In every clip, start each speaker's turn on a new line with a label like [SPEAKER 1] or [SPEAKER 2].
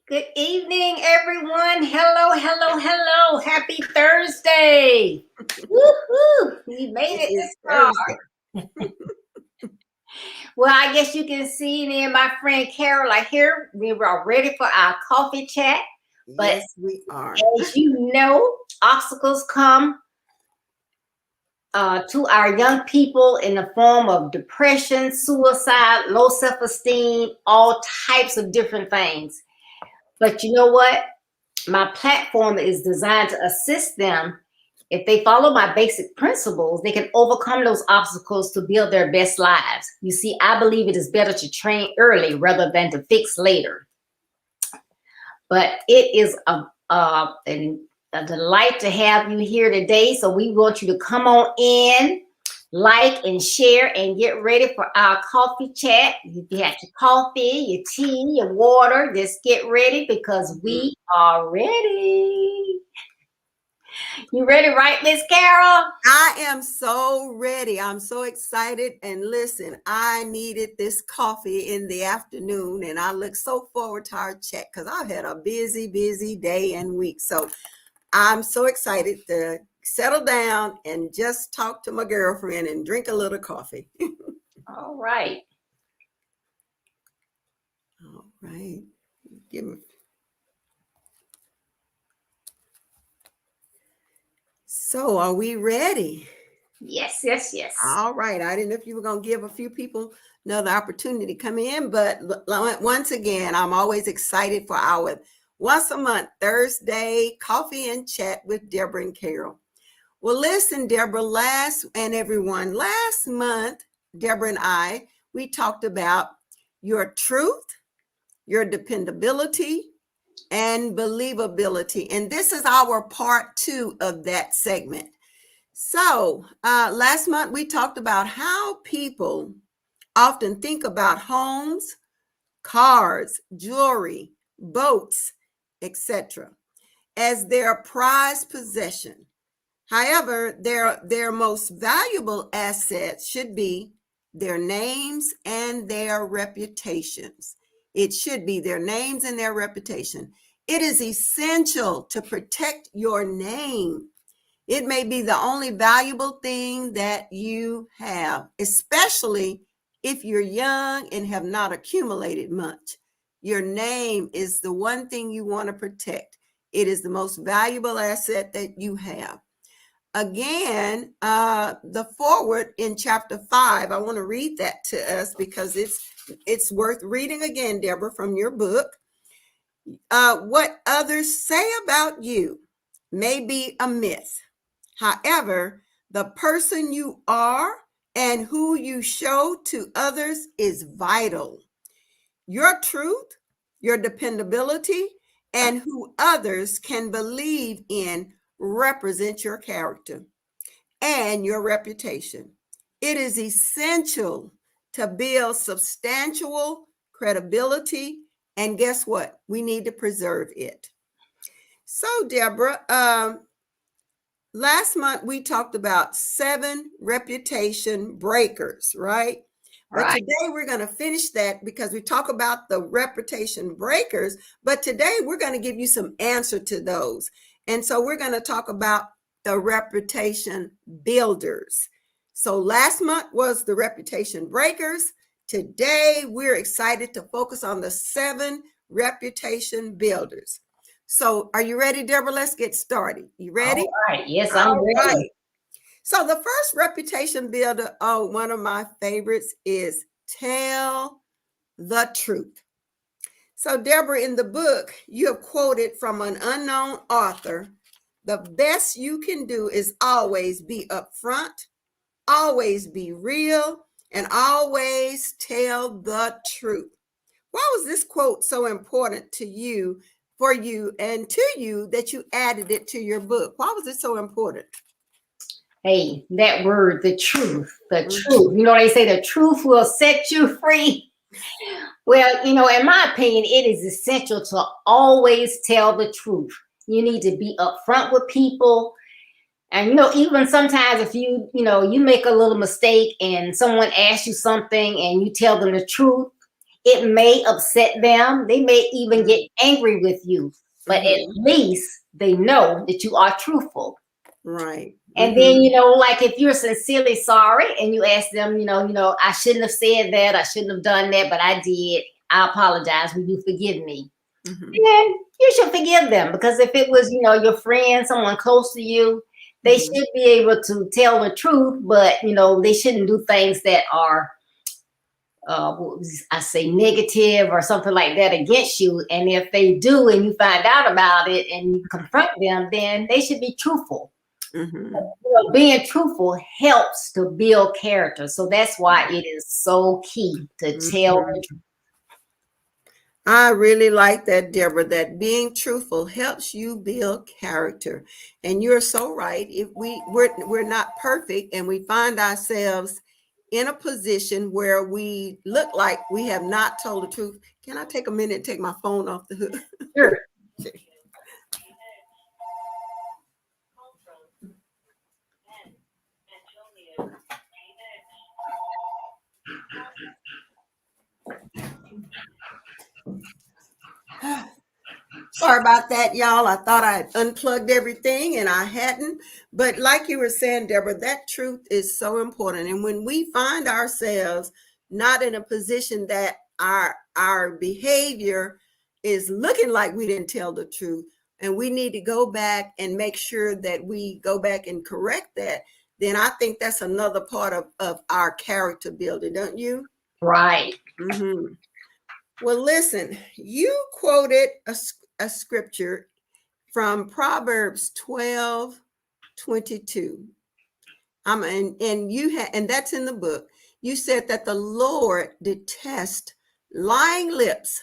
[SPEAKER 1] Good evening, everyone. Hello, hello, hello. Happy Thursday. Woohoo! We made
[SPEAKER 2] It
[SPEAKER 1] it
[SPEAKER 2] is
[SPEAKER 1] this far.
[SPEAKER 2] Thursday.
[SPEAKER 1] Well, I guess you can see me and my friend Carol are here. We were ready for our coffee chat. But
[SPEAKER 2] Yes, we are.
[SPEAKER 1] as you know, obstacles come to our young people in the form of depression, suicide, low self-esteem, all types of different things. But you know what? My platform is designed to assist them. If they follow my basic principles, they can overcome those obstacles to build their best lives. You see, I believe it is better to train early rather than to fix later. But it is a delight to have you here today. So we want you to come on in, like and share, and get ready for our coffee chat. If you have your coffee, your tea, your water, just get ready because we are ready. You ready, right, Miss Carol?
[SPEAKER 2] I am so ready. I'm so excited. And listen, I needed this coffee in the afternoon, and I look so forward to our chat because I've had a busy, busy day and week. So I'm so excited to settle down and just talk to my girlfriend and drink a little coffee.
[SPEAKER 1] All right.
[SPEAKER 2] All right. Give me. So are we ready?
[SPEAKER 1] Yes, yes, yes.
[SPEAKER 2] All right. I didn't know if you were going to give a few people another opportunity to come in, but once again, I'm always excited for our once a month Thursday coffee and chat with Deborah and Carol. Well, listen, Deborah, last month, Deborah and I, we talked about your truth, your dependability, and believability. And this is our part 2 of that segment. So last month we talked about how people often think about homes, cars, jewelry, boats, etc. as their prized possession. However, their most valuable assets should be their names and their reputations. It should be their names and their reputation. It is essential to protect your name. It may be the only valuable thing that you have, especially if you're young and have not accumulated much. Your name is the one thing you want to protect. It is the most valuable asset that you have. Again, the forward in chapter 5, I want to read that to us because it's worth reading again, Deborah, from your book. What others say about you may be a myth. However, the person you are and who you show to others is vital. Your truth, your dependability, and who others can believe in represent your character and your reputation. It is essential to build substantial credibility. And guess what? We need to preserve it. So, Deborah, last month we talked about 7 reputation breakers, right? But today we're going to finish that because we talk about the reputation breakers. But today we're going to give you some answer to those. And so we're going to talk about the reputation builders. So last month was the reputation breakers. Today we're excited to focus on the 7 reputation builders. So are you ready, Deborah? Let's get started. You ready?
[SPEAKER 1] All right. Yes, I'm ready.
[SPEAKER 2] Right. So the first reputation builder, one of my favorites is tell the truth. So Deborah, in the book, you have quoted from an unknown author, the best you can do is always be upfront, always be real, and always tell the truth. Why was this quote so important to you, for you, and to you that you added it to your book? Why was it so important?
[SPEAKER 1] Hey, that word, the truth, the truth. You know, they say the truth will set you free. Well, you know, in my opinion, it is essential to always tell the truth. You need to be upfront with people. And, you know, even sometimes if you make a little mistake and someone asks you something and you tell them the truth, It may upset them. They may even get angry with you, but at least they know that you are truthful.
[SPEAKER 2] Right.
[SPEAKER 1] And then, like if you're sincerely sorry and you ask them, I shouldn't have said that, I shouldn't have done that, but I did. I apologize. Will you forgive me? Then you should forgive them, because if it was, your friend, someone close to you, they should be able to tell the truth, but they shouldn't do things that are I say negative or something like that against you. And if they do and you find out about it and you confront them, then they should be truthful. Being truthful helps to build character. So that's why it is so key to tell the truth.
[SPEAKER 2] I really like that, Deborah, that being truthful helps you build character. And you're so right. If we're not perfect and we find ourselves in a position where we look like we have not told the truth. Can I take a minute and take my phone off the hook?
[SPEAKER 1] Sure.
[SPEAKER 2] Sorry about that, y'all. I thought I had unplugged everything and I hadn't. But like you were saying, Deborah, that truth is so important. And when we find ourselves not in a position that our behavior is looking like we didn't tell the truth, and we need to go back and make sure that we go back and correct that, then I think that's another part of our character building, don't you?
[SPEAKER 1] Right.
[SPEAKER 2] Well, listen, you quoted a scripture from Proverbs 12:22. And that's in the book. You said that the Lord detests lying lips,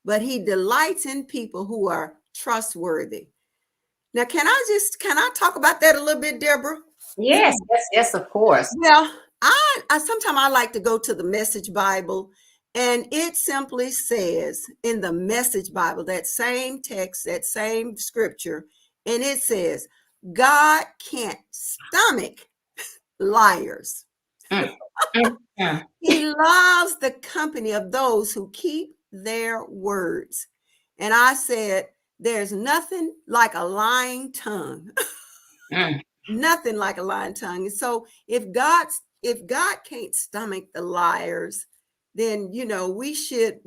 [SPEAKER 2] but he delights in people who are trustworthy. Now, can I talk about that a little bit, Deborah?
[SPEAKER 1] Yes, of course.
[SPEAKER 2] Well, I sometimes I like to go to the Message Bible, and it simply says in the Message Bible, that same text, that same scripture, and it says, God can't stomach liars. He loves the company of those who keep their words. And I said, there's nothing like a lying tongue. Nothing like a lying tongue. And so if God can't stomach the liars, then we should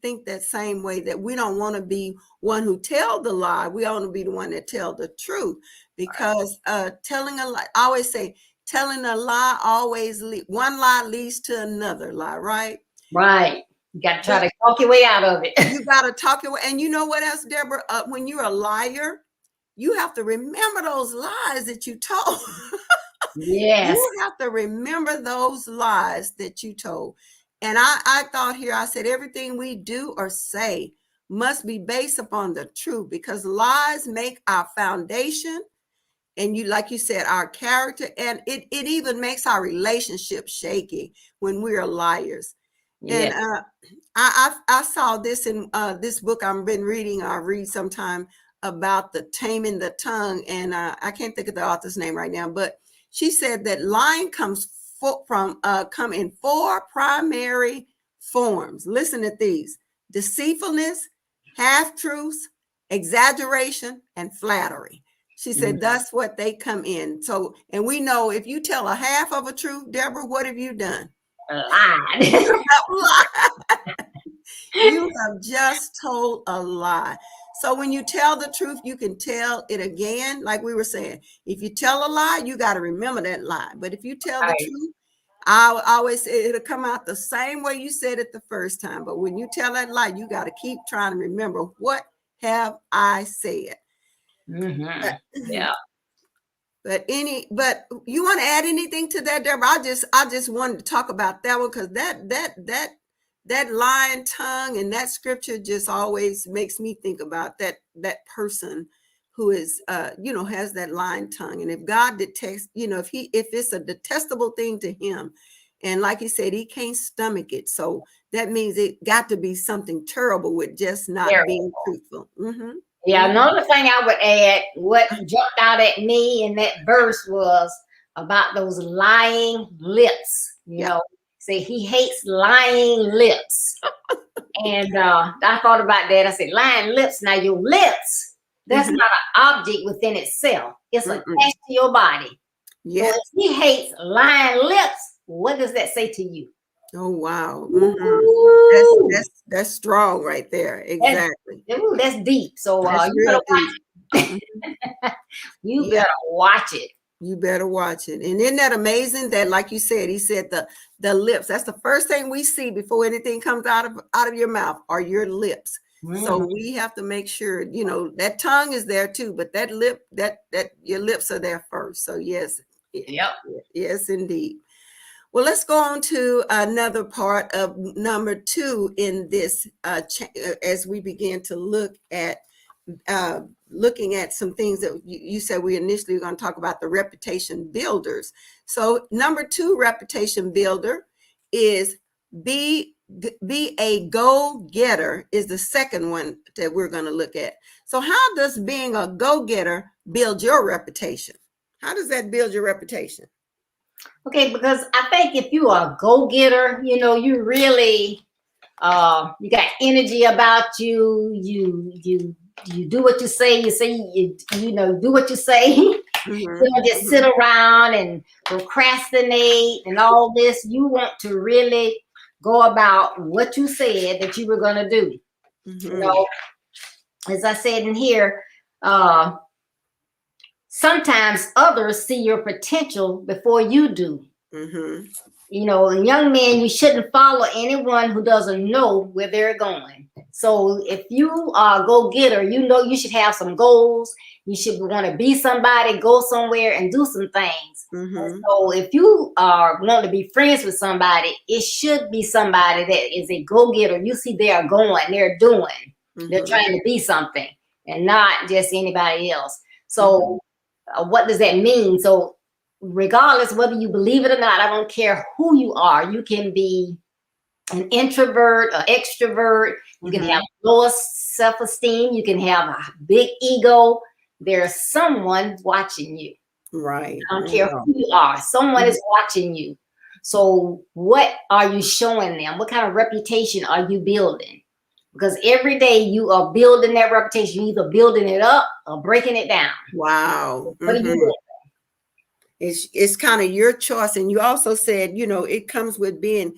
[SPEAKER 2] think that same way, that we don't want to be one who tell the lie. We want to be the one that tell the truth, because telling a lie, I always say, telling a lie always one lie leads to another lie, right?
[SPEAKER 1] Right. You got to try to talk your way out of it.
[SPEAKER 2] You got to talk your way. And you know what else, Deborah? When you're a liar, you have to remember those lies that you told.
[SPEAKER 1] Yes.
[SPEAKER 2] You have to remember those lies that you told. And I thought here, I said, everything we do or say must be based upon the truth, because lies make our foundation. And like you said, our character, and it even makes our relationship shaky when we are liars. Yes. And I saw this in this book I've been reading. I'll read sometime about the taming the tongue, and I can't think of the author's name right now, but she said that lying come in 4 primary forms. Listen to these: deceitfulness, half-truths, exaggeration, and flattery. She said that's what they come in. So, and we know if you tell a half of a truth, Deborah, what have you done?
[SPEAKER 1] Lied.
[SPEAKER 2] You have just told a lie. So when you tell the truth, you can tell it again. Like we were saying, if you tell a lie, you got to remember that lie. But if you tell the truth, I always say it'll come out the same way you said it the first time. But when you tell that lie, you got to keep trying to remember, what have I said?
[SPEAKER 1] Yeah.
[SPEAKER 2] But you want to add anything to that, Deborah? I just wanted to talk about that one, because that lying tongue and that scripture just always makes me think about that person who is has that lying tongue. And if God detests, if it's a detestable thing to him, and like he said, he can't stomach it, so that means it got to be something terrible with just not being truthful.
[SPEAKER 1] Yeah, another thing I would add, what jumped out at me in that verse was about those lying lips. You know, Say he hates lying lips. And I thought about that. I said, lying lips. Now your lips, that's
[SPEAKER 2] Mhm.
[SPEAKER 1] not an object within itself. It's attached
[SPEAKER 2] Mm-mm.
[SPEAKER 1] to your body. So
[SPEAKER 2] Yeah.
[SPEAKER 1] if he hates lying lips, what does that say to you?
[SPEAKER 2] Oh, wow. That's
[SPEAKER 1] Ooh,
[SPEAKER 2] that's that's strong right there.
[SPEAKER 1] that's,
[SPEAKER 2] Exactly.
[SPEAKER 1] ooh, that's deep. So
[SPEAKER 2] That's
[SPEAKER 1] you
[SPEAKER 2] real
[SPEAKER 1] better
[SPEAKER 2] deep.
[SPEAKER 1] watch
[SPEAKER 2] Mhm.
[SPEAKER 1] it. You
[SPEAKER 2] Yeah.
[SPEAKER 1] better watch it.
[SPEAKER 2] You better watch it. And isn't that amazing that, like you said, he said the lips, that's the first thing we see before anything comes out of your mouth are your lips. So
[SPEAKER 1] Mhm.
[SPEAKER 2] we have to make sure, that tongue is there too, but that lip, that your lips are there first. So yes,
[SPEAKER 1] Yep.
[SPEAKER 2] yes, indeed. Well, let's go on to another part of number 2 in this as we begin to looking at some things that you said we initially were going to talk about, the reputation builders. So number 2 reputation builder is be a go-getter is the second one that we're going to look at. So how does being a go-getter build your reputation? How does that build your reputation?
[SPEAKER 1] Okay, because I think if you are a go-getter, you really you got energy about you. You do what you say. You say do what you say.
[SPEAKER 2] Mm-hmm,
[SPEAKER 1] Just sit around and procrastinate and all this. You want to really go about what you said that you were going to do.
[SPEAKER 2] mm-hmm,
[SPEAKER 1] As I said in here, uh, sometimes others see your potential before you do.
[SPEAKER 2] mm-hmm.
[SPEAKER 1] And young men, you shouldn't follow anyone who doesn't know where they're going. So if you are a go-getter, you should have some goals. You should want to be somebody, go somewhere and do some things. And
[SPEAKER 2] Mm-hmm.
[SPEAKER 1] so if you want to be friends with somebody, it should be somebody that is a go-getter. You see they are going, they're doing, they're
[SPEAKER 2] Mm-hmm.
[SPEAKER 1] trying to be something and not just anybody else.
[SPEAKER 2] Mm-hmm.
[SPEAKER 1] So what does that mean? So regardless whether you believe it or not, I don't care who you are. You can be an introvert or extrovert. You can have
[SPEAKER 2] Mm-hmm.
[SPEAKER 1] low self-esteem. You can have a big ego. There's someone watching you.
[SPEAKER 2] Right.
[SPEAKER 1] I don't care
[SPEAKER 2] Wow.
[SPEAKER 1] who you are. Someone
[SPEAKER 2] Mhm.
[SPEAKER 1] is watching you. So what are you showing them? What kind of reputation are you building? Because every day you are building that reputation. You're either building it up or breaking it down.
[SPEAKER 2] Wow.
[SPEAKER 1] What are you
[SPEAKER 2] Mm-hmm.
[SPEAKER 1] doing?
[SPEAKER 2] It's kind of your choice. And you also said, it comes with being,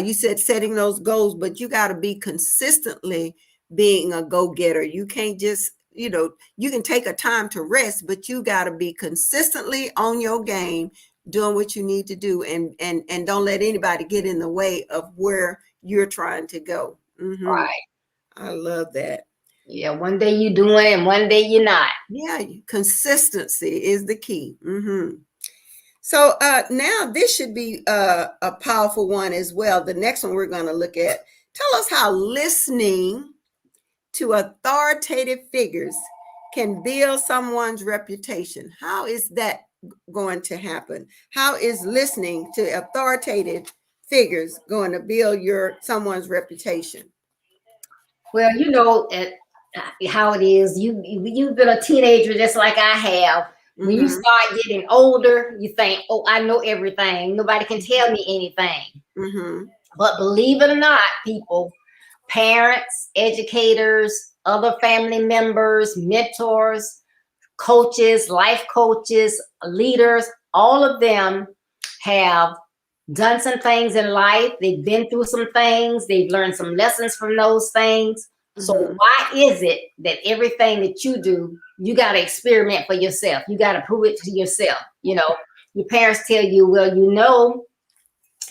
[SPEAKER 2] you said setting those goals, but you got to be consistently being a go-getter. You can't just, you can take a time to rest, but you got to be consistently on your game, doing what you need to do, and don't let anybody get in the way of where you're trying to go. Mm-hmm.
[SPEAKER 1] Right.
[SPEAKER 2] I love that.
[SPEAKER 1] Yeah, one day you're doing it and one day you're not.
[SPEAKER 2] Yeah, consistency is the key. Mm-hmm. So now this should be a powerful one as well. The next one we're going to look at. Tell us how listening to authoritative figures can build someone's reputation. How is that going to happen? How is listening to authoritative figures going to build someone's reputation?
[SPEAKER 1] Well, how it is. You've been a teenager just like I have. When you
[SPEAKER 2] Mm-hmm.
[SPEAKER 1] start getting older, you think, "Oh, I know everything. Nobody can tell me anything."
[SPEAKER 2] Mm-hmm.
[SPEAKER 1] But believe it or not, people, parents, educators, other family members, mentors, coaches, life coaches, leaders, all of them have done some things in life. They've been through some things. They've learned some lessons from those things. So
[SPEAKER 2] Mm-hmm.
[SPEAKER 1] why is it that everything that you do, you got to experiment for yourself? You got to prove it to yourself. Your parents tell you, well,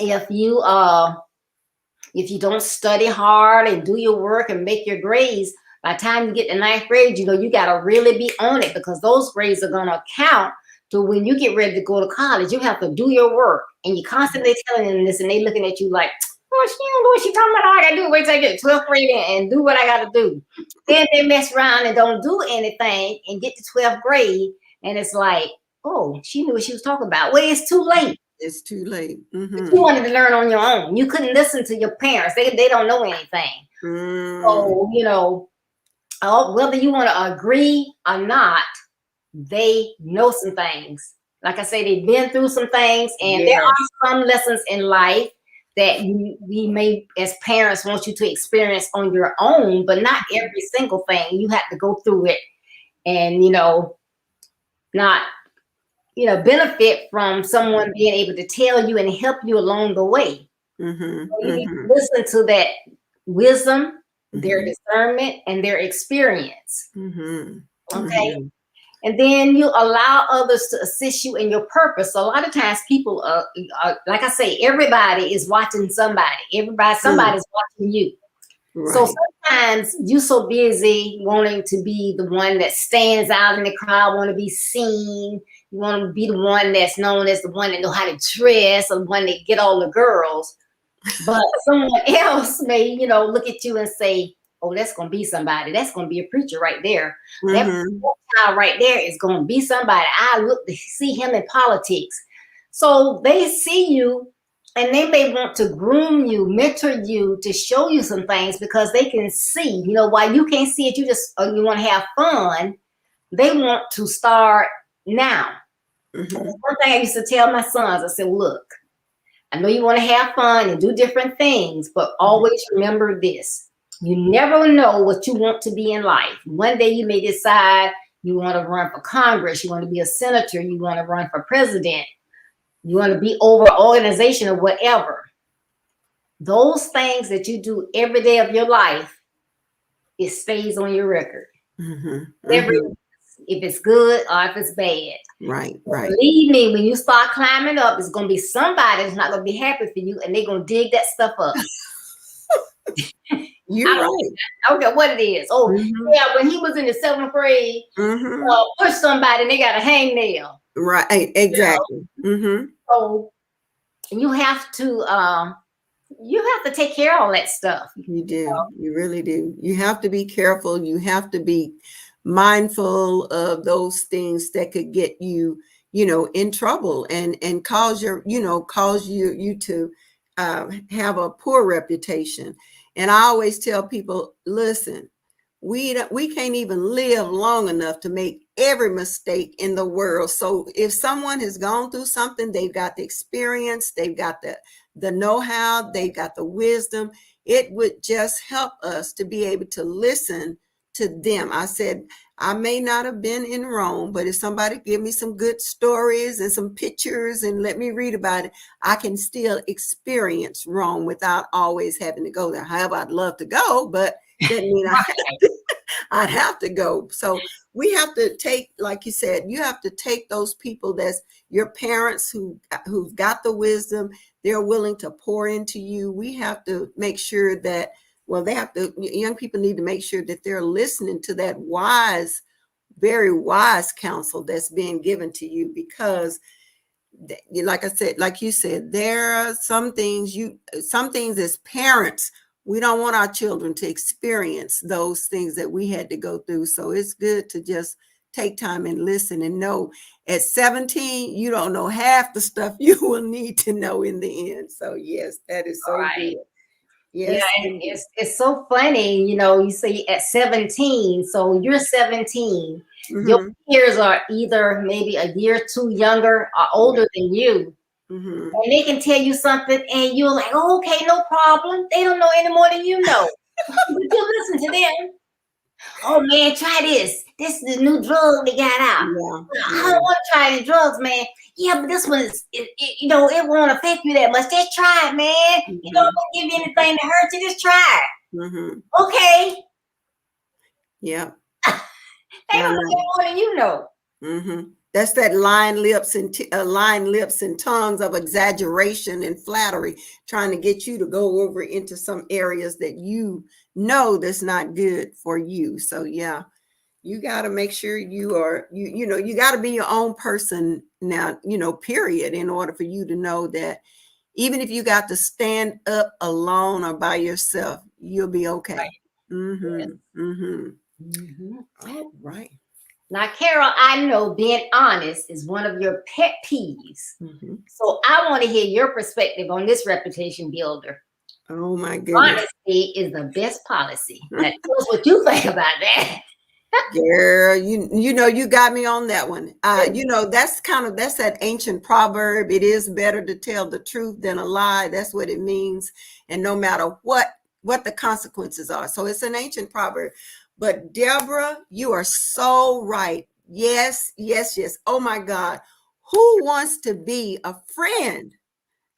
[SPEAKER 1] if you don't study hard and do your work and make your grades, by the time you get to ninth grade, you got to really be on it, because those grades are going to count to when you get ready to go to college. You have to do your work, and you're constantly telling them this, and they looking at you like, oh, she don't know what she talking about. I got to do. Wait till I get to 12th grade and do what I got to do. Then they mess around and don't do anything and get to 12th grade, and it's like, oh, she knew what she was talking about. Well, it's too late.
[SPEAKER 2] It's too late.
[SPEAKER 1] But you
[SPEAKER 2] Mm-hmm.
[SPEAKER 1] wanted to learn on your own. You couldn't listen to your parents. They don't know anything.
[SPEAKER 2] Mm.
[SPEAKER 1] So, whether you want to agree or not, they know some things. Like I say, they've been through some things, and there
[SPEAKER 2] Yes.
[SPEAKER 1] are some lessons in life that we may, as parents, want you to experience on your own, but not every single thing. You have to go through it and, not, benefit from someone being able to tell you and help you along the way.
[SPEAKER 2] Mm-hmm.
[SPEAKER 1] So you need to listen to that wisdom, their discernment, and their experience.
[SPEAKER 2] Mm-hmm.
[SPEAKER 1] Okay. And then you allow others to assist you in your purpose. So a lot of times people, like I say, everybody is watching somebody. Somebody's watching you.
[SPEAKER 2] Right.
[SPEAKER 1] So sometimes you're so busy wanting to be the one that stands out in the crowd, want to be seen. You want to be the one that's known as the one that know how to dress, or the one that get all the girls. But someone else may, look at you and say, oh, that's going to be somebody. That's going to be a preacher right there. That child right there is going to be somebody. I look to see him in politics. So they see you and they may want to groom you, mentor you, to show you some things because they can see, while you can't see it, you want to have fun. They want to start now. One thing I used to tell my sons, I said, look, I know you want to have fun and do different things, but always remember this. You never know what you want to be in life. One day you may decide you want to run for Congress, you want to be a senator, you want to run for president, you want to be over an organization or whatever. Those things that you do every day of your life, it stays on your record. If it's good or if it's bad.
[SPEAKER 2] Right.
[SPEAKER 1] Believe me, when you start climbing up, it's going to be somebody that's not going to be happy for you, and they're going to dig that stuff up.
[SPEAKER 2] You're right.
[SPEAKER 1] I don't care what it is. Oh, yeah, when he was in the 7th grade, push somebody and they got a hangnail.
[SPEAKER 2] Right, exactly.
[SPEAKER 1] So you have to take care of all that stuff.
[SPEAKER 2] You do. You really do. You have to be careful. You have to be mindful of those things that could get you, in trouble and cause you to have a poor reputation. And I always tell people, listen, we can't even live long enough to make every mistake in the world. So if someone has gone through something, they've got the experience, they've got the know-how, they've got the wisdom. It would just help us to be able to listen to them. I said, I may not have been in Rome, but if somebody give me some good stories and some pictures and let me read about it, I can still experience Rome without always having to go there. However, I'd love to go, but that means I'd have to go. So we have to take, like you said, you have to take those people that's your parents who've got the wisdom, they're willing to pour into you. We have to make sure that, young people need to make sure that they're listening to that wise, very wise counsel that's being given to you, because like I said, like you said, there are some things as parents, we don't want our children to experience those things that we had to go through. So it's good to just take time and listen and know at 17, you don't know half the stuff you will need to know in the end. So yes, that is so good. Yes.
[SPEAKER 1] Yeah, and it's so funny, you say at 17, so you're 17, your peers are either maybe a year or two younger or older than you. And they can tell you something and you're like, oh, okay, no problem. They don't know any more than you know. But you listen to them. Oh man, try this. This is the new drug they got out. I don't want to try any drugs, man. Yeah, but this one is, it won't affect you that much. Just try it, man. It don't give you anything to hurt you. Just try it. Okay.
[SPEAKER 2] Yeah.
[SPEAKER 1] They don't know more than you know.
[SPEAKER 2] That's that lying lips and tongues of exaggeration and flattery, trying to get you to go over into some areas that that's not good for you. So yeah, you got to make sure you are, you got to be your own person now, period, in order for you to know that even if you got to stand up alone or by yourself, you'll be okay. All right.
[SPEAKER 1] Now, Carol, I know being honest is one of your pet peeves. So I want to hear your perspective on this reputation builder.
[SPEAKER 2] Oh, my goodness.
[SPEAKER 1] Honesty is the best policy. Now, tell us what you think about that.
[SPEAKER 2] Girl, you know you got me on that one. You know, that's that ancient proverb. It is better to tell the truth than a lie. That's what it means. And no matter what the consequences are. So it's an ancient proverb. But Deborah, you are so right. Yes, yes, yes. Oh my God. Who wants to be a friend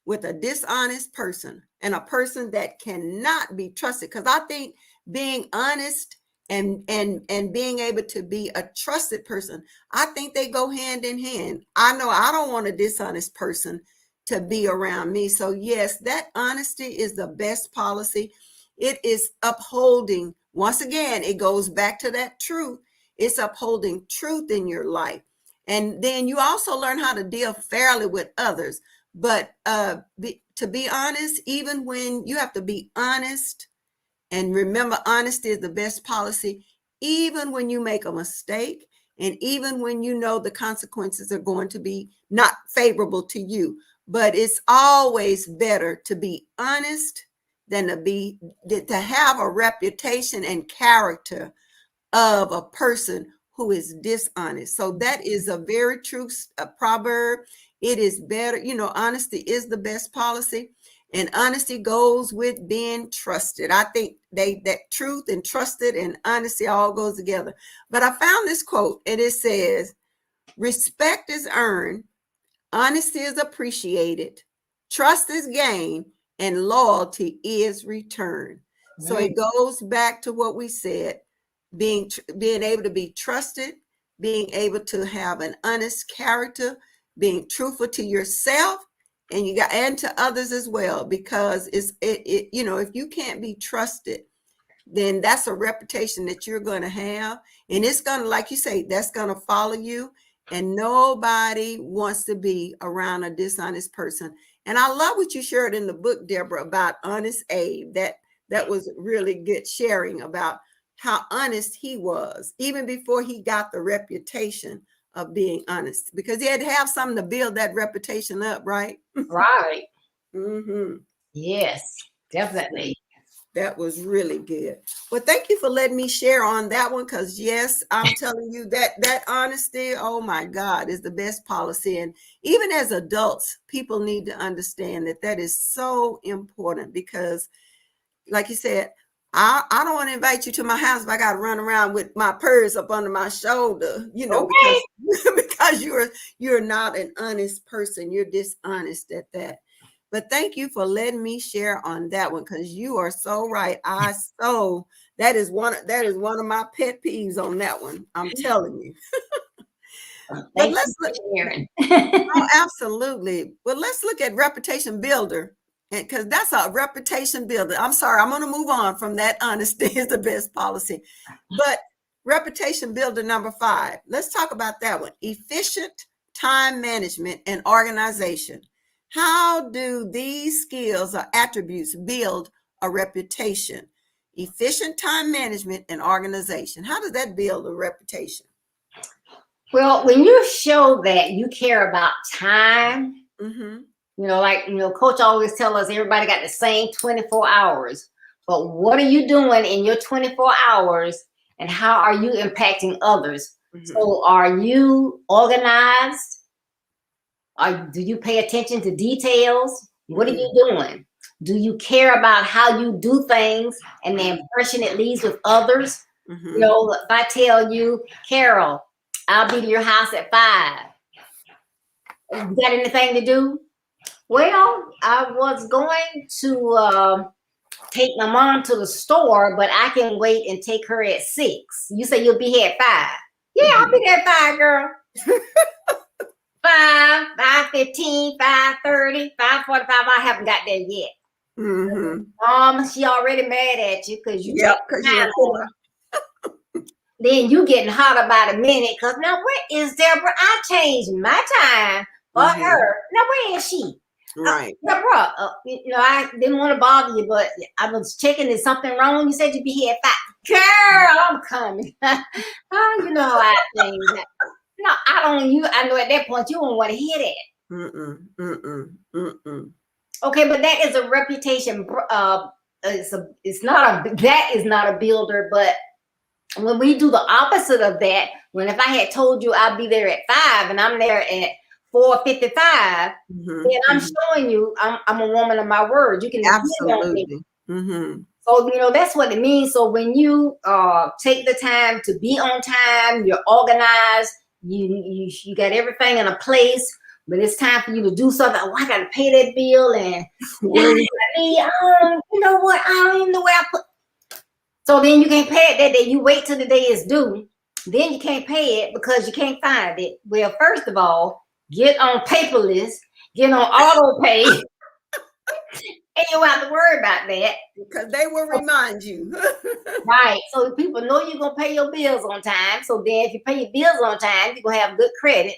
[SPEAKER 2] with a dishonest person and a person that cannot be trusted? Because I think being honest and being able to be a trusted person, I think they go hand in hand. I know I don't want a dishonest person to be around me. So yes, that honesty is the best policy. It is upholding, once again, it goes back to that truth. It's upholding truth in your life. And then you also learn how to deal fairly with others. But to be honest, even when you have to be honest, and remember, honesty is the best policy, even when you make a mistake, and even when you know the consequences are going to be not favorable to you. But it's always better to be honest than to have a reputation and character of a person who is dishonest. So that is a very true proverb. It is better, honesty is the best policy, and honesty goes with being trusted. I think that truth and trusted and honesty all goes together. But I found this quote, and it says, respect is earned, honesty is appreciated, trust is gained, and loyalty is returned. So it goes back to what we said, being able to be trusted, being able to have an honest character, being truthful to yourself, and to others as well. Because if you can't be trusted, then that's a reputation that you're going to have, and it's going to, like you say, that's going to follow you. And nobody wants to be around a dishonest person. And I love what you shared in the book, Deborah, about Honest Abe. That was really good sharing about how honest he was, even before he got the reputation of being honest, because he had to have something to build that reputation up, right?
[SPEAKER 1] Right.
[SPEAKER 2] Mm-hmm.
[SPEAKER 1] Yes, definitely.
[SPEAKER 2] That was really good. Well, thank you for letting me share on that one, because yes, I'm telling you that honesty, oh my God, is the best policy. And even as adults, people need to understand that is so important, because like you said, I don't want to invite you to my house if I got to run around with my purse up under my shoulder,
[SPEAKER 1] Okay.
[SPEAKER 2] because you're not an honest person. You're dishonest at that. But thank you for letting me share on that one, because you are so right. That is one of my pet peeves on that one. I'm telling you. But
[SPEAKER 1] Thank
[SPEAKER 2] let's
[SPEAKER 1] you
[SPEAKER 2] look.
[SPEAKER 1] for sharing.
[SPEAKER 2] Oh, absolutely. Well, let's look at reputation builder, because that's a reputation builder. I'm sorry, I'm going to move on from that. Honesty is the best policy. But reputation builder number 5, let's talk about that one. Efficient time management and organization. How do these skills or attributes build a reputation? Efficient time management and organization. How does that build a reputation?
[SPEAKER 1] Well, when you show that you care about time,
[SPEAKER 2] Mm-hmm.
[SPEAKER 1] Coach always tell us everybody got the same 24 hours. But what are you doing in your 24 hours, and how are you impacting others?
[SPEAKER 2] Mm-hmm.
[SPEAKER 1] So are you organized? Do you pay attention to details? What are you doing? Do you care about how you do things and the impression it leaves with others?
[SPEAKER 2] Mm-hmm.
[SPEAKER 1] If I tell you, Carol, I'll be to your house at 5. You got anything to do? Well, I was going to take my mom to the store, but I can wait and take her at 6. You say you'll be here at 5. Yeah, I'll be there at 5, girl. 5, 5:15, 5:30, 5:45. I haven't got there yet.
[SPEAKER 2] Mm-hmm.
[SPEAKER 1] She already mad at you because you
[SPEAKER 2] because
[SPEAKER 1] then you getting hot about a minute, because now where is Deborah? I changed my time for her. Now where is she?
[SPEAKER 2] Right.
[SPEAKER 1] Deborah, I didn't want to bother you, but I was checking, is something wrong? You said you'd be here at 5. Girl, I'm coming. You know how I think. No, I know at that point you don't want to hear that. Okay, but that is a reputation. That is not a builder, but When we do the opposite of that, when if I had told you I'll be there at 5 and I'm there at 4:55, then I'm showing you I'm a woman of my word. You can depend on me.
[SPEAKER 2] Absolutely.
[SPEAKER 1] So, that's what it means. So when you take the time to be on time, you're organized, you got everything in a place. But it's time for you to do something. Oh, I got to pay that bill, and you know what? I don't even know where I put. So then you can't pay it that day. You wait till the day is due. Then you can't pay it because you can't find it. Well, first of all, get on paperless, get on auto pay, and you don't have to worry about that.
[SPEAKER 2] Because they will remind you.
[SPEAKER 1] Right. So people know you're going to pay your bills on time. So then if you pay your bills on time, you're going to have good credit.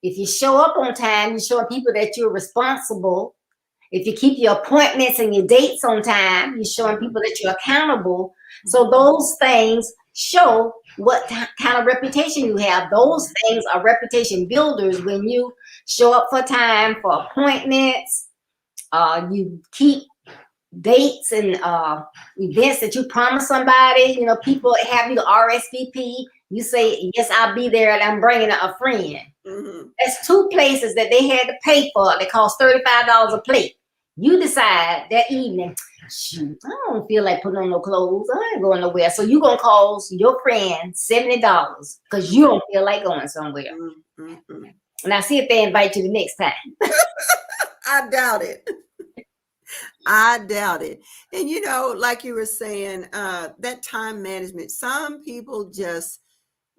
[SPEAKER 1] If you show up on time, you're showing people that you're responsible. If you keep your appointments and your dates on time, you're showing people that you're accountable. So those things show what kind of reputation you have. Those things are reputation builders. When you show up for time for appointments, you keep dates and events that you promise somebody. People have you to RSVP. You say, yes, I'll be there, and I'm bringing a friend. That's 2 places that they had to pay for. They cost $35 a plate. You decide that evening, shoot, I don't feel like putting on no clothes. I ain't going nowhere. So you're going to cost your friend $70 because you don't feel like going somewhere. Now see if they invite you the next time.
[SPEAKER 2] I doubt it. I doubt it. And like you were saying, that time management, some people just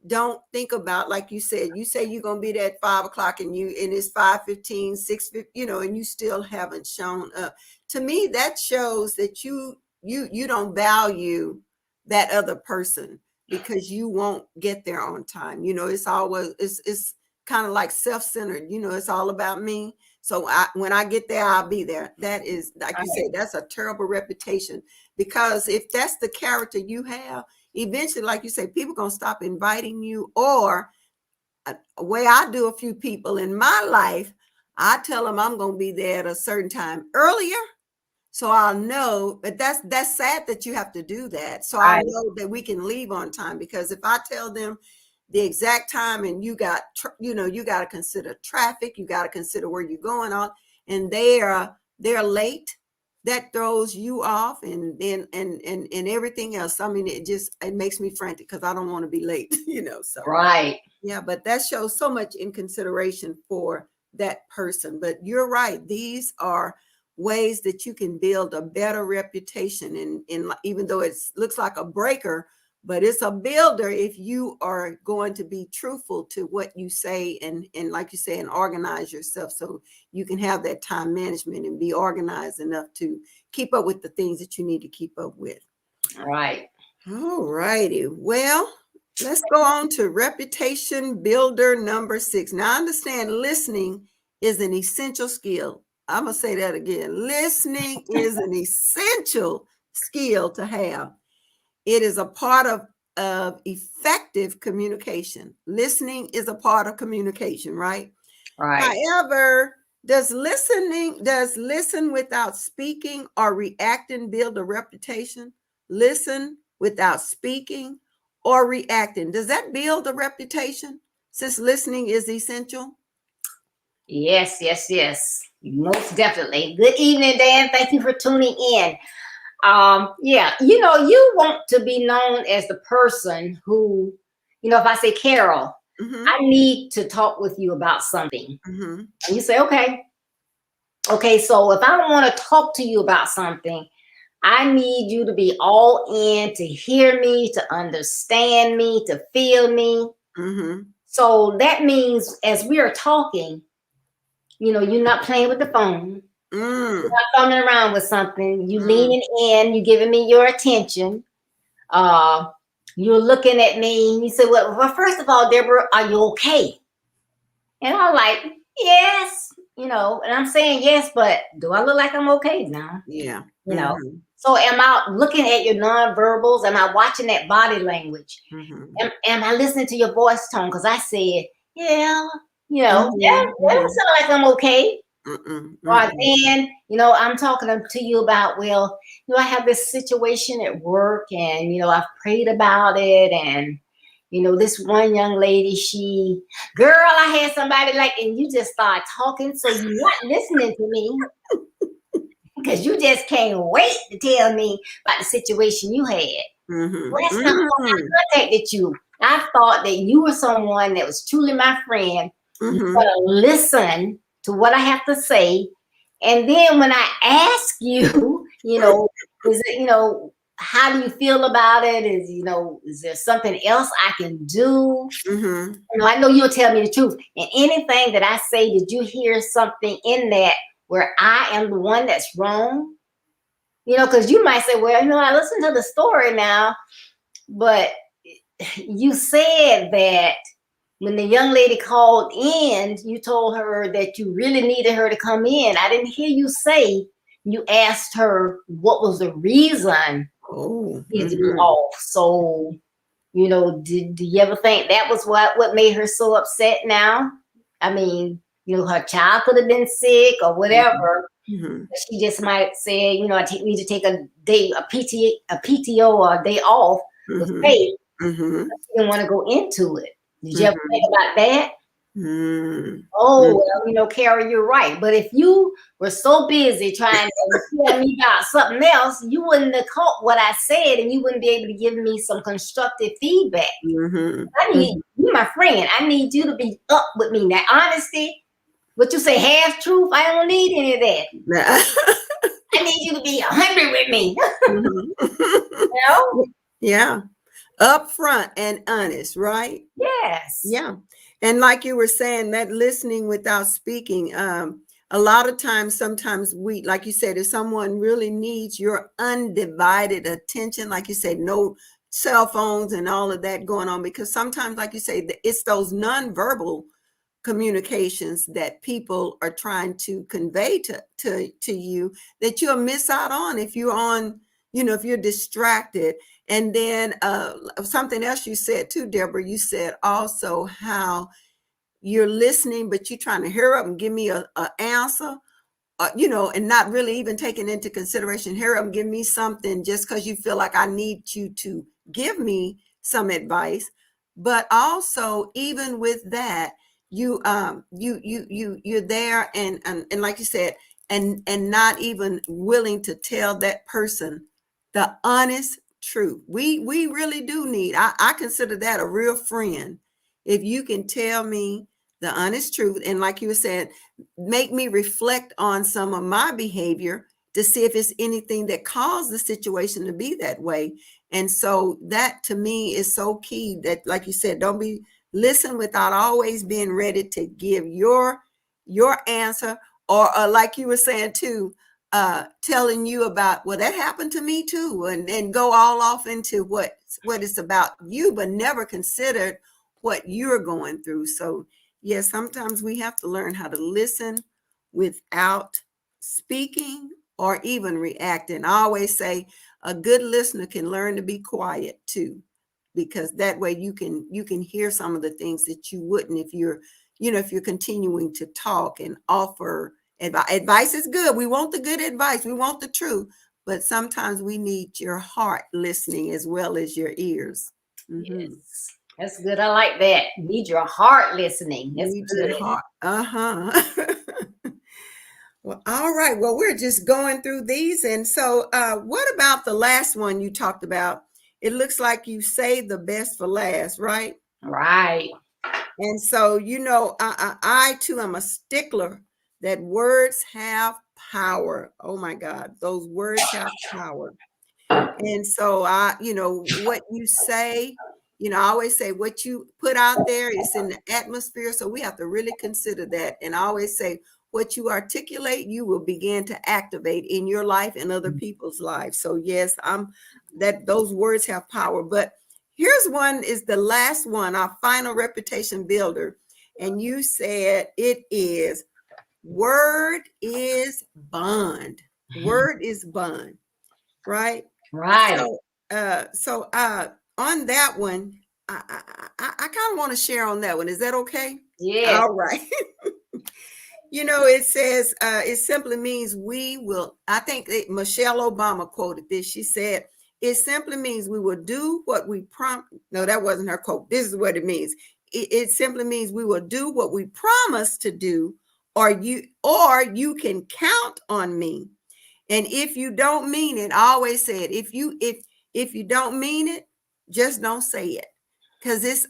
[SPEAKER 2] don't think about, like you said, you say you're going to be there at 5 o'clock and it's 5:15, 6:50, and you still haven't shown up. To me, that shows that you don't value that other person because you won't get there on time. It's always, it's kind of like self-centered, it's all about me. So when I get there, I'll be there. That is, like you said, that's a terrible reputation, because if that's the character you have, eventually, like you say, people going to stop inviting you. Or a way I do a few people in my life, I tell them I'm going to be there at a certain time earlier. So I'll know, but that's sad that you have to do that. So I'll know that we can leave on time, because if I tell them the exact time and you got to consider traffic, you got to consider where you're going on, and they're late, that throws you off, and everything else. I mean, it makes me frantic because I don't want to be late, so.
[SPEAKER 1] Right.
[SPEAKER 2] Yeah, but that shows so much in consideration for that person. But you're right. These are ways that you can build a better reputation. And even though it looks like a breaker, but it's a builder if you are going to be truthful to what you say, and like you say, and organize yourself so you can have that time management and be organized enough to keep up with the things that you need to keep up with.
[SPEAKER 1] Right.
[SPEAKER 2] All righty. Well, let's go on to reputation builder number 6. Now, I understand listening is an essential skill. I'm going to say that again. Listening is an essential skill to have. It is a part of effective communication. Listening is a part of communication, right?
[SPEAKER 1] Right.
[SPEAKER 2] However, does listen without speaking or reacting build a reputation? Listen without speaking or reacting, does that build a reputation, since listening is essential?
[SPEAKER 1] Yes, yes, yes. Most definitely. Good evening, Dan. Thank you for tuning in. Yeah, you want to be known as the person who, if I say, Carol, I need to talk with you about something. And you say, okay, so if I don't want to talk to you about something, I need you to be all in, to hear me, to understand me, to feel me. So that means as we are talking, you're not playing with the phone. You're not thumbing around with something. You leaning in, you giving me your attention. You're looking at me. You say, well, first of all, Deborah, are you okay? And I'm like, yes, and I'm saying yes, but do I look like I'm okay now?
[SPEAKER 2] Yeah.
[SPEAKER 1] So am I looking at your nonverbals? Am I watching that body language? Am I listening to your voice tone? Because I said, yeah, that don't sound like I'm okay. Or then, I'm talking to you about, well, I have this situation at work, and I've prayed about it, and this one young lady, girl, I had somebody like, and you just start talking, so you're not listening to me because you just can't wait to tell me about the situation you had. Well, that's not why I contacted you. I thought that you were someone that was truly my friend. You gotta listen to what I have to say, and then when I ask you, is it, how do you feel about it? Is there something else I can do? I know you'll tell me the truth. And anything that I say, did you hear something in that where I am the one that's wrong? Because you might say, well, I listened to the story now, but you said that when the young lady called in, you told her that you really needed her to come in. I didn't hear you say you asked her what was the reason to be off. So, do you ever think that was what made her so upset now? I mean, her child could have been sick or whatever. She just might say, I need to take a day, a PTO or a day off with pay. She didn't want to go into it. Did you ever think about that? Oh, well, Carrie, you're right. But if you were so busy trying to tell me about something else, you wouldn't have caught what I said, and you wouldn't be able to give me some constructive feedback. I need you, my friend. I need you to be up with me. Now, honesty, what you say, half truth, I don't need any of that. I need you to be 100 with me.
[SPEAKER 2] Yeah. Upfront and honest, right?
[SPEAKER 1] Yes.
[SPEAKER 2] Yeah. And like you were saying, that listening without speaking, a lot of times, sometimes we, like you said, if someone really needs your undivided attention, like you said, no cell phones and all of that going on, because sometimes, like you say, it's those nonverbal communications that people are trying to convey to you that you'll miss out on if you're on, if you're distracted. And then something else you said too, Deborah, you said also how you're listening, but you're trying to hurry up and give me a answer, and not really even taking into consideration, hurry up and give me something just because you feel like I need you to give me some advice. But also, even with that, you're there and like you said, and not even willing to tell that person the honest truth. We really do need, I consider that a real friend. If you can tell me the honest truth, and like you were saying, make me reflect on some of my behavior to see if it's anything that caused the situation to be that way. And so that to me is so key, that like you said, don't be listen without always being ready to give your answer, or like you were saying too, telling you about, well, that happened to me too, and go all off into what it's about you, but never considered what you're going through. So yes, sometimes we have to learn how to listen without speaking or even reacting. I always say a good listener can learn to be quiet too, because that way you can hear some of the things that you wouldn't if you're continuing to talk and offer advice. Advice is good. We want the good advice. We want the truth. But sometimes we need your heart listening as well as your ears.
[SPEAKER 1] Yes. That's good. I like that. Need your heart listening. That's
[SPEAKER 2] Need
[SPEAKER 1] good.
[SPEAKER 2] your heart. Well, all right. Well, we're just going through these. And so what about the last one you talked about? It looks like you saved the best for last, right?
[SPEAKER 1] Right.
[SPEAKER 2] And so, I too am a stickler that words have power. Oh my God, those words have power. And so what you say, I always say what you put out there is in the atmosphere. So we have to really consider that. And I always say what you articulate, you will begin to activate in your life and other people's lives. So yes, those words have power. But here's one, is the last one, our final reputation builder. And you said it is word is bond. Word is bond, right?
[SPEAKER 1] Right.
[SPEAKER 2] So on that one, I kind of want to share on that one. Is that okay?
[SPEAKER 1] Yeah.
[SPEAKER 2] All right. You know, it says, it simply means we will, I think Michelle Obama quoted this. She said, it simply means we will do what we no, that wasn't her quote. This is what it means. It simply means we will do what we promise to do, or you can count on me. And if you don't mean it, I always say it, if you don't mean it, just don't say it. Because it's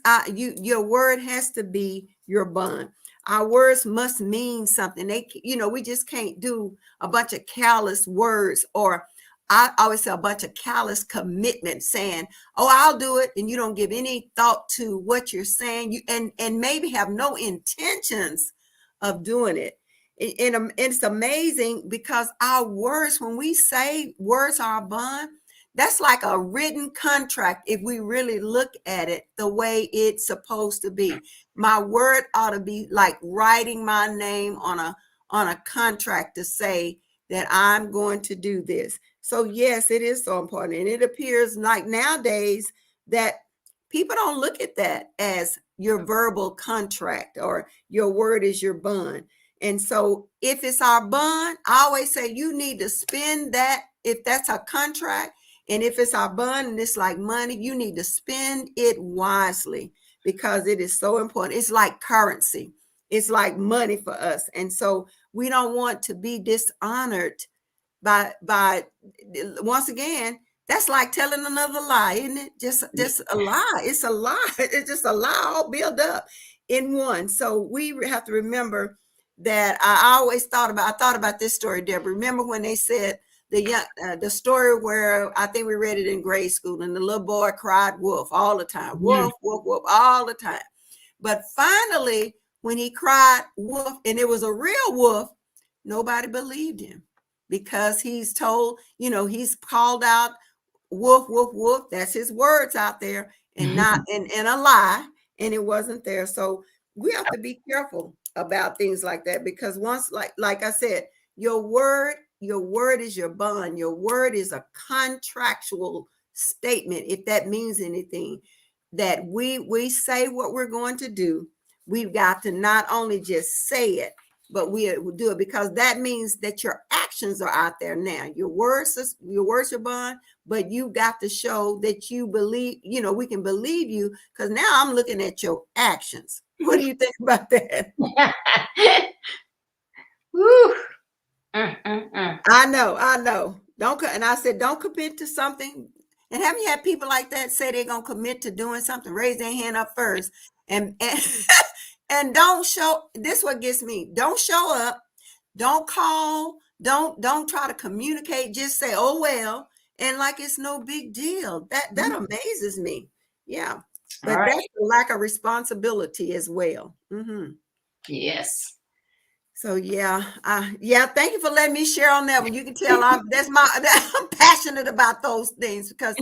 [SPEAKER 2] your word has to be your bond. Our words must mean something. We just can't do a bunch of careless words, or I always say a bunch of callous commitments saying, oh, I'll do it. And you don't give any thought to what you're saying, and maybe have no intentions of doing it. And it's amazing because our words, when we say words are a bond, that's like a written contract. If we really look at it the way it's supposed to be, my word ought to be like writing my name on a contract to say that I'm going to do this. So yes, it is so important. And it appears like nowadays that people don't look at that as your verbal contract or your word is your bond. And so if it's our bond, I always say you need to spend that. If that's a contract, and if it's our bond and it's like money, you need to spend it wisely because it is so important. It's like currency. It's like money for us. And so we don't want to be dishonored by once again, that's like telling another lie, isn't it? Just a lie. It's a lie. It's just a lie all built up in one. So we have to remember that I thought about this story, Deborah. Remember when they said the story where I think we read it in grade school, and the little boy cried wolf all the time, wolf, wolf, wolf, all the time. But finally, when he cried wolf, and it was a real wolf, nobody believed him because he's told, he's called out wolf, wolf, wolf. That's his words out there, and not and a lie, and it wasn't there. So we have to be careful about things like that because once, like I said, your word is your bond. Your word is a contractual statement, if that means anything, that we say what we're going to do. We've got to not only just say it, but we do it because that means that your actions are out there now. Your words are bond, but you got to show that you believe, we can believe you because now I'm looking at your actions. What do you think about that?
[SPEAKER 1] Woo.
[SPEAKER 2] I know. And I said, don't commit to something. And have you had people like that say they're gonna commit to doing something? Raise their hand up first, and and don't show. This what gets me. Don't show up. Don't call. Don't try to communicate. Just say, oh well, and like it's no big deal. That amazes me. Yeah, but
[SPEAKER 1] Right.
[SPEAKER 2] that's the lack of responsibility as well.
[SPEAKER 1] Yes.
[SPEAKER 2] So yeah, thank you for letting me share on that one. You can tell I'm passionate about those things because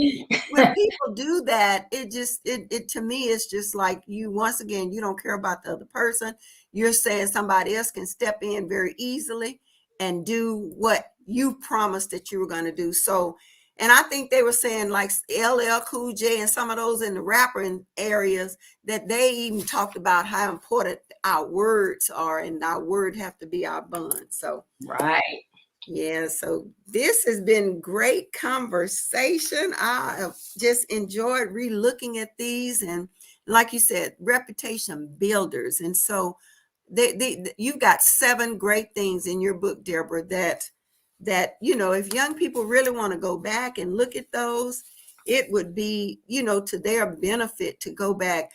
[SPEAKER 2] when people do that, it to me it's just like once again, you don't care about the other person. You're saying somebody else can step in very easily and do what you promised that you were going to do. So, and I think they were saying like LL Cool J and some of those in the rapping areas that they even talked about how important our words are, and our word have to be our bond. So
[SPEAKER 1] right.
[SPEAKER 2] Yeah, so this has been great conversation. I have just enjoyed re-looking at these, and like you said, reputation builders. And so you've got 7 great things in your book, Deborah, that if young people really want to go back and look at those, it would be, to their benefit to go back,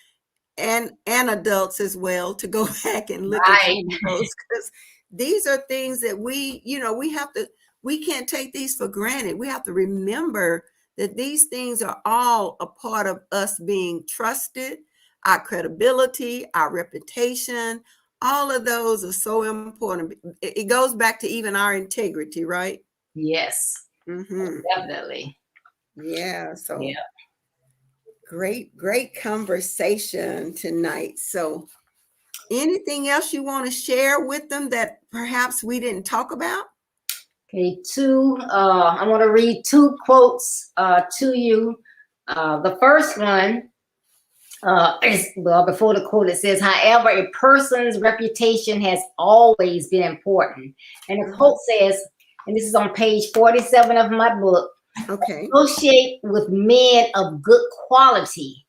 [SPEAKER 2] and adults as well, to go back and look at some of those, because these are things that we can't take these for granted. We have to remember that these things are all a part of us being trusted, our credibility, our reputation. All of those are so important. It goes back to even our integrity, right?
[SPEAKER 1] Yes. Definitely.
[SPEAKER 2] Yeah. So
[SPEAKER 1] yeah.
[SPEAKER 2] Great conversation tonight. So anything else you want to share with them that perhaps we didn't talk about?
[SPEAKER 1] Okay, I want to read 2 quotes to you. The first one Well, before the quote, it says, however, a person's reputation has always been important. And the quote says, and this is on page 47 of my book,
[SPEAKER 2] Okay.
[SPEAKER 1] associate with men of good quality.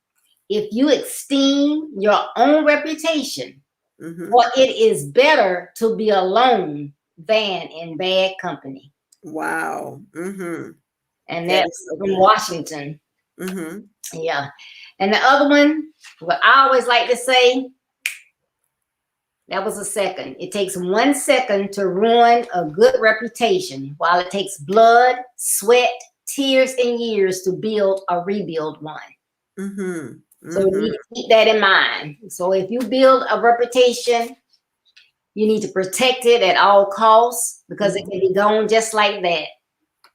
[SPEAKER 1] If you esteem your own reputation, for it is better to be alone than in bad company.
[SPEAKER 2] Wow.
[SPEAKER 1] And
[SPEAKER 2] That
[SPEAKER 1] that's
[SPEAKER 2] is so
[SPEAKER 1] from
[SPEAKER 2] good.
[SPEAKER 1] Washington. Yeah. And the other one, what I always like to say, that was a second. It takes 1 second to ruin a good reputation, while it takes blood, sweat, tears, and years to build or rebuild one. So you need to keep that in mind. So if you build a reputation, you need to protect it at all costs, because it can be gone just like that.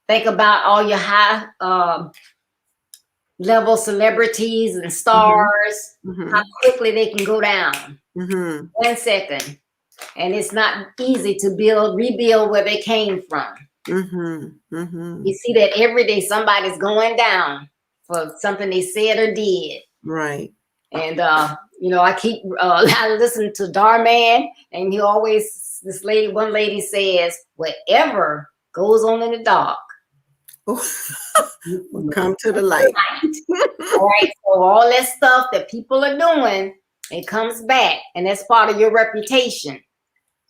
[SPEAKER 1] Think about all your high level celebrities and stars, how quickly they can go down. 1 second. And it's not easy to rebuild where they came from. You see that every day somebody's going down for something they said or did.
[SPEAKER 2] Right.
[SPEAKER 1] And I listen to Darman, and he always, one lady says, whatever goes on in the dark
[SPEAKER 2] will come to the light.
[SPEAKER 1] All right, so all that stuff that people are doing, it comes back, and that's part of your reputation.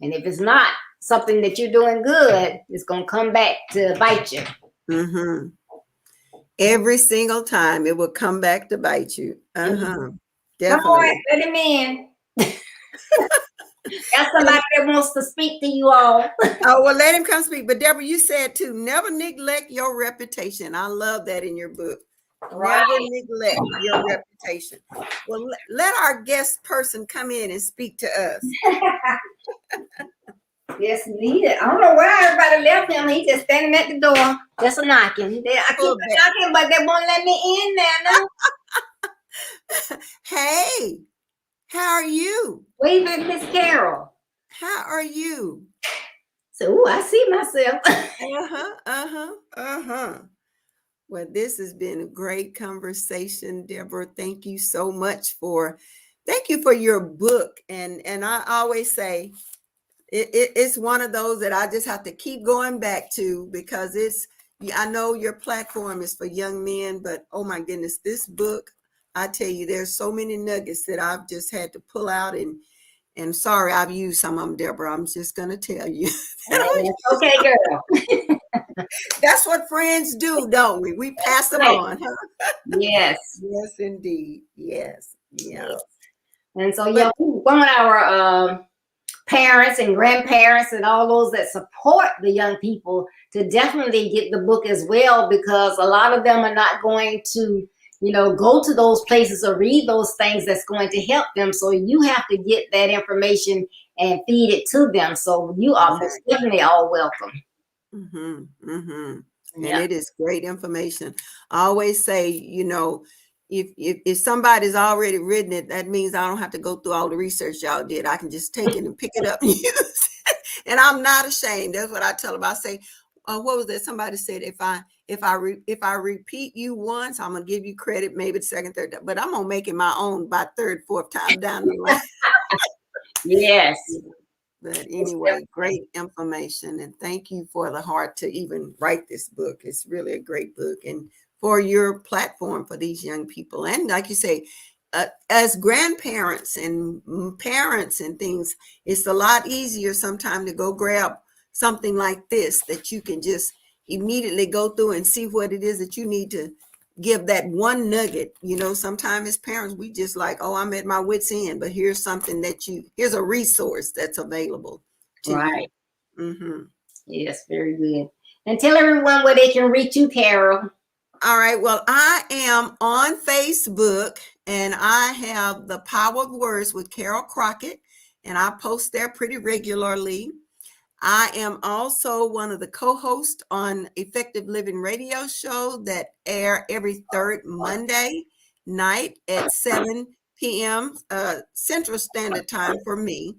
[SPEAKER 1] And if it's not something that you're doing good, it's gonna come back to bite you.
[SPEAKER 2] Every single time it will come back to bite you. Definitely.
[SPEAKER 1] Come on, let him in. Got somebody that wants to speak to you all.
[SPEAKER 2] Oh, well, let him come speak. But Deborah, you said too, never neglect your reputation. I love that in your book.
[SPEAKER 1] Right.
[SPEAKER 2] Never neglect your reputation. Well, let our guest person come in and speak to us.
[SPEAKER 1] Yes, indeed. I don't know where everybody left him. He's just standing at the door, just knocking. I keep knocking, but they won't let me in there. No.
[SPEAKER 2] Hey, how are you?
[SPEAKER 1] Wave at Miss Carol.
[SPEAKER 2] How are you?
[SPEAKER 1] So, I see myself.
[SPEAKER 2] Well, this has been a great conversation, Deborah. Thank you so much thank you for your book. And I always say, it's one of those that I just have to keep going back to, because I know your platform is for young men, but oh my goodness, this book, I tell you, there's so many nuggets that I've just had to pull out, and sorry, I've used some of them, Deborah. I'm just going to tell you.
[SPEAKER 1] Okay, girl.
[SPEAKER 2] That's what friends do, don't we? We pass them on.
[SPEAKER 1] Yes.
[SPEAKER 2] Yes, indeed. Yes. Yeah.
[SPEAKER 1] Yes. And so, we want our parents and grandparents and all those that support the young people to definitely get the book as well, because a lot of them are not going to, go to those places or read those things that's going to help them. So you have to get that information and feed it to them. So you are definitely all welcome.
[SPEAKER 2] And it is great information. I always say, if somebody's already written it, that means I don't have to go through all the research y'all did. I can just take it and pick it up and use it. And I'm not ashamed. That's what I tell them. I say, what was that? Somebody said, if I repeat you once, I'm gonna give you credit, maybe the second, third, but I'm gonna make it my own by third, fourth time down the line.
[SPEAKER 1] Yes.
[SPEAKER 2] But anyway, great information, and thank you for the heart to even write this book. It's really a great book, and for your platform for these young people. And like you say, as grandparents and parents and things, it's a lot easier sometimes to go grab something like this that you can just immediately go through and see what it is that you need to give that one nugget. Sometimes as parents, we just like, oh, I'm at my wit's end, but here's something here's a resource that's available to you.
[SPEAKER 1] Yes, very good. And tell everyone where they can reach you, Carol.
[SPEAKER 2] All right. Well, I am on Facebook, and I have The Power of Words with Carol Crockett, and I post there pretty regularly. I am also one of the co-hosts on Effective Living Radio show that air every third Monday night at 7 p.m. Central Standard Time for me.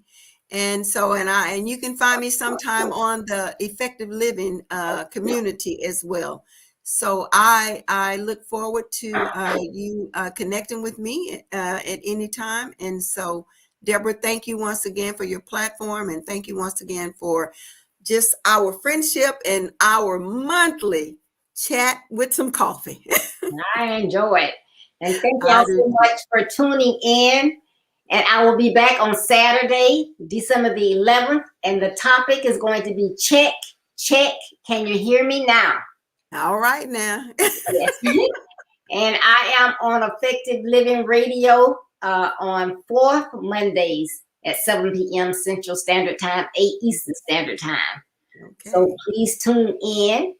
[SPEAKER 2] And so, and you can find me sometime on the Effective Living community as well. So I look forward to you connecting with me at any time. And so, Deborah, thank you once again for your platform, and thank you once again for just our friendship and our monthly chat with some coffee.
[SPEAKER 1] I enjoy it. And thank
[SPEAKER 2] I
[SPEAKER 1] y'all
[SPEAKER 2] do.
[SPEAKER 1] so much for tuning in. And I will be back on Saturday, December the 11th. And the topic is going to be check, check. Can you hear me now?
[SPEAKER 2] All right now.
[SPEAKER 1] Yes. And I am on Effective Living Radio on 4th Mondays at 7 p.m. Central Standard Time, 8 Eastern Standard Time.
[SPEAKER 2] Okay.
[SPEAKER 1] So please tune in.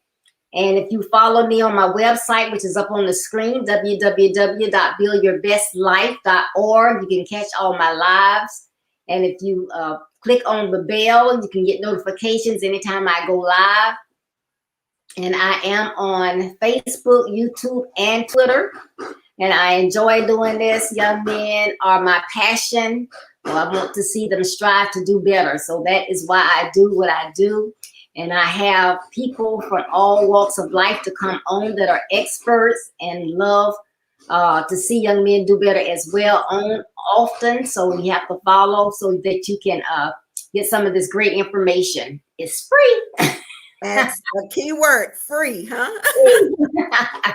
[SPEAKER 1] And if you follow me on my website, which is up on the screen, www.buildyourbestlife.org, you can catch all my lives. And if you click on the bell, you can get notifications anytime I go live. And I am on Facebook, YouTube, and Twitter. And I enjoy doing this. Young men are my passion. Well, I want to see them strive to do better. So that is why I do what I do. And I have people from all walks of life to come on that are experts and love to see young men do better as well on often. So you have to follow so that you can get some of this great information. It's free.
[SPEAKER 2] That's a key word, free, huh?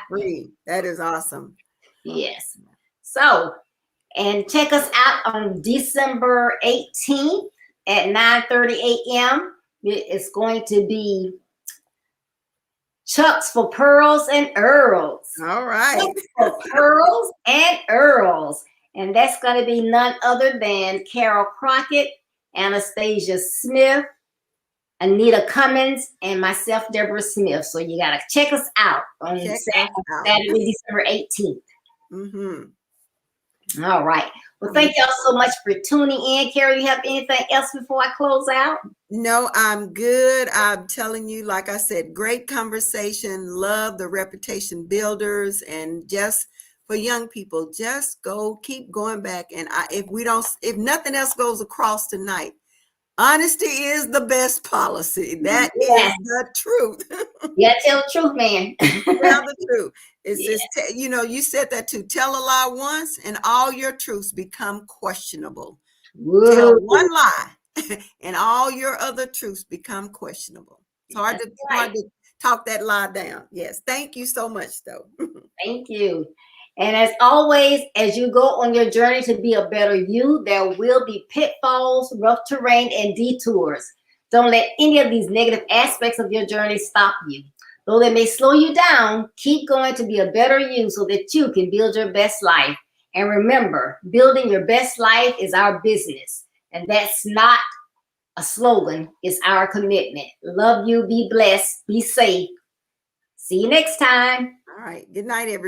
[SPEAKER 2] Free. That is awesome.
[SPEAKER 1] Yes. So, and check us out on December 18th at 9:30 a.m. It's going to be Chucks for Pearls and Earls.
[SPEAKER 2] All right.
[SPEAKER 1] Chucks for Pearls and Earls. And that's going to be none other than Carol Crockett, Anastasia Smith, Anita Cummins, and myself, Deborah Smith. So you got to check us out on Saturday, December 18th.
[SPEAKER 2] Mm-hmm.
[SPEAKER 1] All right. Well, thank y'all so much for tuning in. Carol, you have anything else before I close out?
[SPEAKER 2] No, I'm good. I'm telling you, like I said, great conversation. Love the reputation builders, and just for young people, just keep going back. And if nothing else goes across tonight, honesty is the best policy. That is the truth.
[SPEAKER 1] Yeah, tell the truth, man.
[SPEAKER 2] Tell the truth. It's just, you said that too. Tell a lie once and all your truths become questionable.
[SPEAKER 1] Whoa.
[SPEAKER 2] Tell one lie and all your other truths become questionable. It's hard to talk that lie down. Yes. Thank you so much, though.
[SPEAKER 1] Thank you. And as always, as you go on your journey to be a better you, there will be pitfalls, rough terrain, and detours. Don't let any of these negative aspects of your journey stop you. Though they may slow you down, keep going to be a better you so that you can build your best life. And remember, building your best life is our business. And that's not a slogan, it's our commitment. Love you, be blessed, be safe. See you next time.
[SPEAKER 2] All right. Good night, everyone.